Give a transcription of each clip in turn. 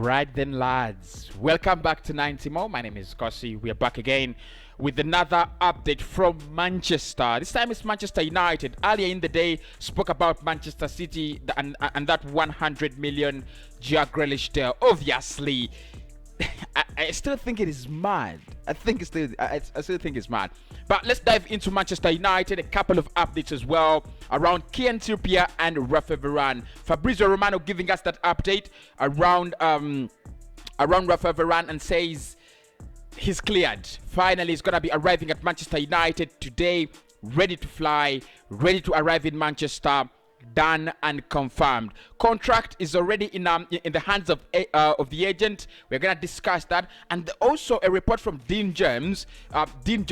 Right then, lads, welcome back to 90 More. My name is Cossyz. We are back again with another update from Manchester. This time it's Manchester United. Earlier in the day, spoke about Manchester City and that 100 million Jack Grealish deal. Obviously, I still think it is mad. I still think it's mad. But let's dive into Manchester United. A couple of updates as well around Trippier and Raphael Varane. Fabrizio Romano giving us that update around Raphael Varane and says he's cleared. Finally, he's gonna be arriving at Manchester United today, ready to fly, ready to arrive in Manchester. Done and confirmed. Contract is already in the hands of the agent. We're gonna discuss that, and also a report from Dean Jones, saying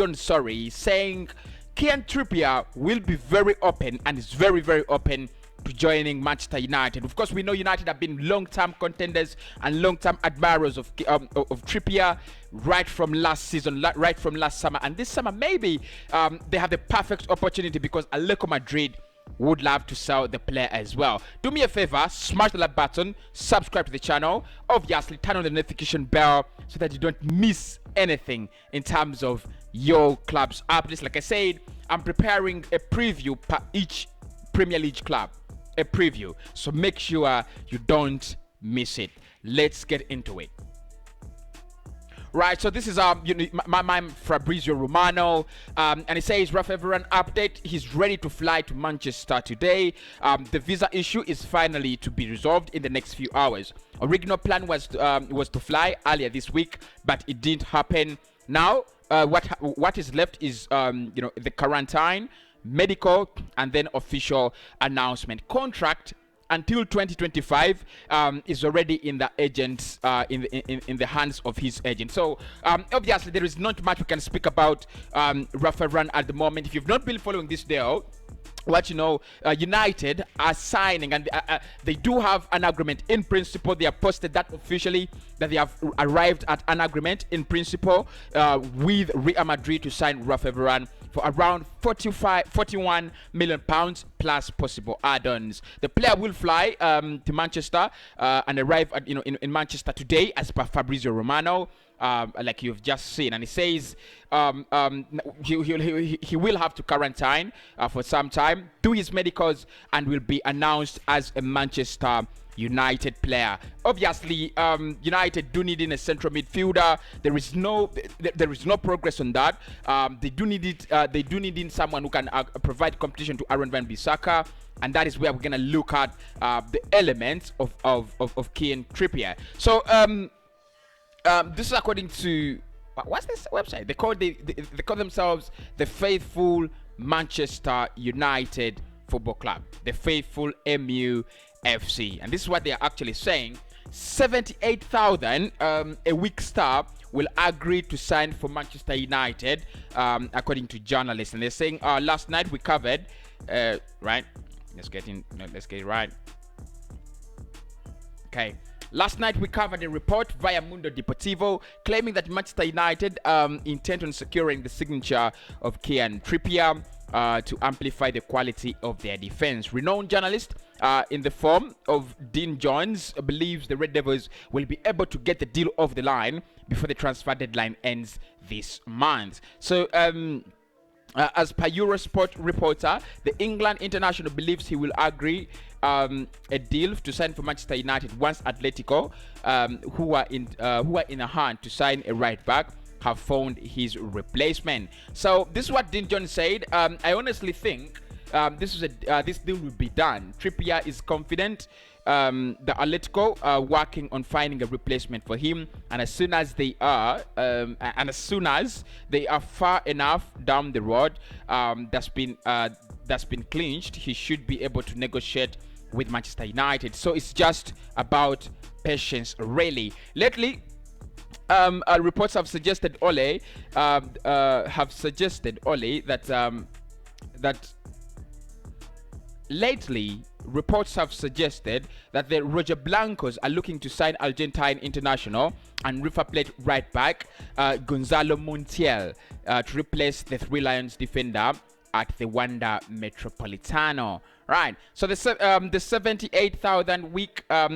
Trippier will be very open and is very open to joining Manchester United. Of course, we know United have been long-term contenders and long-term admirers of Trippier right from last season, right from last summer, and this summer maybe they have the perfect opportunity because Atletico Madrid would love to sell the player as well. Do me a favor, smash the like button, subscribe to the channel, obviously turn on the notification bell so that you don't miss anything in terms of your club's updates. Like I said, I'm preparing a preview per each Premier League club, a preview, so make sure you don't miss it. Let's get into it. Right, so this is my Fabrizio Romano, and it says Raphael Varane update. He's ready to fly to Manchester today. The visa issue is finally to be resolved in the next few hours. Original plan was to fly earlier this week, but it didn't happen. Now, what is left is the quarantine, medical, and then official announcement. Contract until 2025 is already in the agent's in the hands of his agent. So obviously there is not much we can speak about Raphael Varane at the moment. If you've not been following this deal, United are signing, and they do have an agreement in principle. They have posted that officially, that they have arrived at an agreement in principle with Real Madrid to sign Raphael Varane for around 41 million pounds plus possible add-ons. The player will fly to Manchester and arrive at, in Manchester today, as per Fabrizio Romano. Like you've just seen, and he says he will have to quarantine for some time, do his medicals, and will be announced as a Manchester United player. Obviously, United do need in a central midfielder. There is no progress on that. They do need it. They do need in someone who can provide competition to Aaron Van Bissaka, and that is where we're gonna look at the elements of Trippier. So this is according to what's this website? They call themselves the Faithful Manchester United Football Club, the Faithful MUFC, and this is what they are actually saying. 78,000 a week star will agree to sign for Manchester United, according to journalists, and they're saying last night we covered right. Let's get it right. Okay. Last night we covered a report via Mundo Deportivo claiming that Manchester United intend on securing the signature of Trippier to amplify the quality of their defense. Renowned journalist in the form of Dean Jones believes the Red Devils will be able to get the deal off the line before the transfer deadline ends this month. So as per Eurosport reporter, the England international believes he will agree a deal to sign for Manchester United once Atletico, who are in a hunt to sign a right back, have found his replacement. So this is what Dean Jones said. I honestly think this deal will be done. Trippier is confident. The Atletico are working on finding a replacement for him, and as soon as they are far enough down the road, that's been clinched, he should be able to negotiate with Manchester United. So it's just about patience, really. Lately, reports have suggested that the Roger Blancos are looking to sign Argentine international and River Plate right back Gonzalo Montiel to replace the Three Lions defender at the Wanda Metropolitano. Right. So the 78,000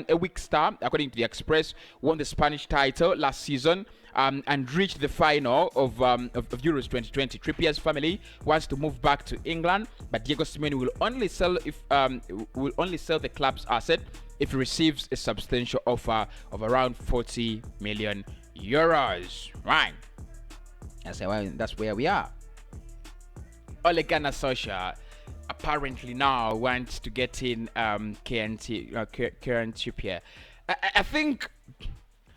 a week star, according to the Express, won the Spanish title last season. And reached the final of Euros 2020. Trippier's family wants to move back to England, but Diego Simeone will only sell the club's asset if he receives a substantial offer of around 40 million euros. Right. That's where we are. Ole Gunnar Solskjaer apparently now wants to get in Kieran Trippier. I think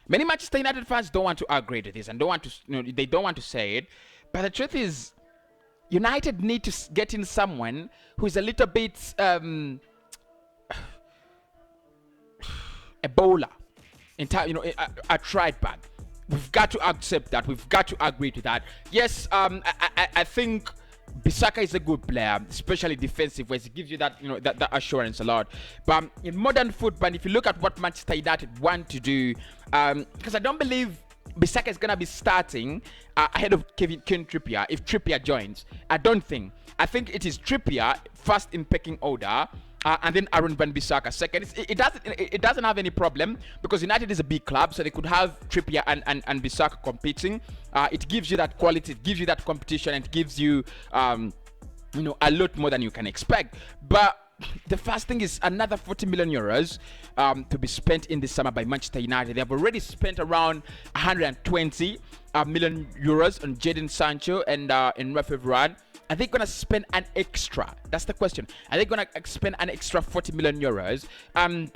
many Manchester United fans don't want to agree to this and they don't want to say it. But the truth is, United need to get in someone who is a little bit a bowler, a right back. We've got to accept that. We've got to agree to that. Yes, I think Bissaka is a good player, especially defensive wise. He gives you that, that assurance a lot. But in modern football, if you look at what Manchester United want to do, because I don't believe Bissaka is gonna be starting ahead of Kieran Trippier if Trippier joins. I don't think. I think it is Trippier first in pecking order. And then Aaron Wan-Bissaka second. It doesn't have any problem because United is a big club, so they could have Trippier and Bissaka competing. It gives you that quality, it gives you that competition, and it gives you a lot more than you can expect. But the first thing is another 40 million euros to be spent in this summer by Manchester United. They have already spent around 120 million euros on Jadon Sancho and Raphael Varane. Are they going to spend an extra? That's the question. Are they going to spend an extra 40 million euros? And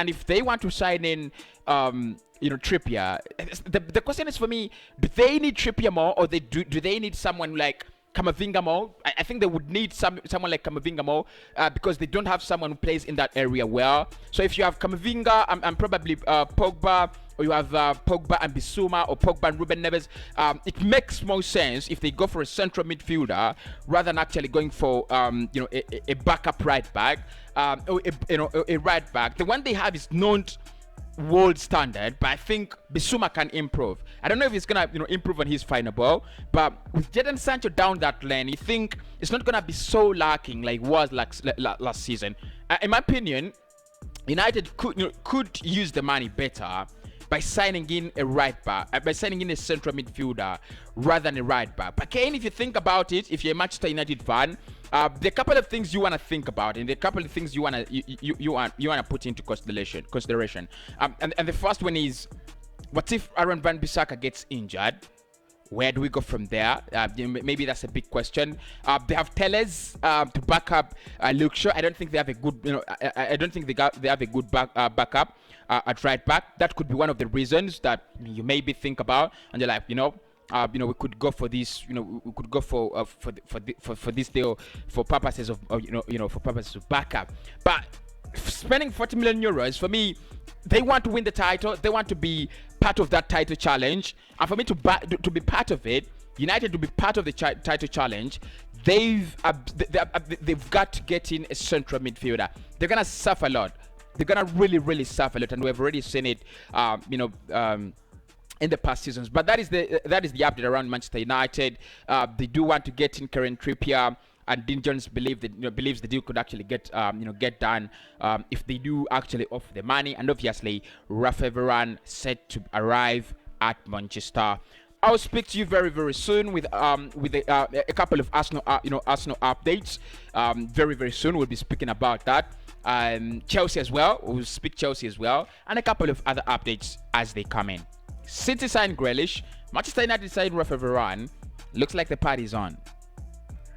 if they want to sign in, Trippier, the question is for me: do they need Trippier more, or do they need someone like Camavinga more? I think they would need someone like Camavinga more because they don't have someone who plays in that area well. So if you have Camavinga and probably Pogba, or you have Pogba and Bissouma, or Pogba and Ruben Neves, it makes more sense if they go for a central midfielder rather than actually going for a backup right back, or a right back. The one they have is not world standard, but I think Bissouma can improve. I don't know if he's gonna improve on his final ball, but with Jadon Sancho down that lane, you think it's not gonna be so lacking like it was last season. In my opinion, United could use the money better by signing in a right back, by signing in a central midfielder rather than a right back. But Kane, if you think about it, if you're a Manchester United fan, there are a couple of things you want to think about, and there are a couple of things you want to put into consideration. And the first one is, what if Aaron Wan-Bissaka gets injured? Where do we go from there? Maybe that's a big question. They have Telles to back up Luke Shaw. I don't think they have a good, I don't think they have a good backup at right back. That could be one of the reasons that you maybe think about, and you're like, we could go for this. We could go for this deal for purposes of for purposes of backup. But spending 40 million euros, for me, they want to win the title. They want to be part of that title challenge, and for me to be part of it, United to be part of the title challenge, they've got to get in a central midfielder. They're gonna suffer a lot. They're gonna really suffer a lot, and we've already seen it. In the past seasons. But that is the update around Manchester United. They do want to get in Kieran Trippier, and Dean Jones believes the deal could actually get done if they do actually offer the money. And obviously, Raphael Varane set to arrive at Manchester. I'll speak to you very soon with a couple of Arsenal updates. Very soon we'll be speaking about that. Chelsea as well. We'll speak Chelsea as well, and a couple of other updates as they come in. City signed Grealish. Manchester United signed Raphael Varane. Looks like the party's on.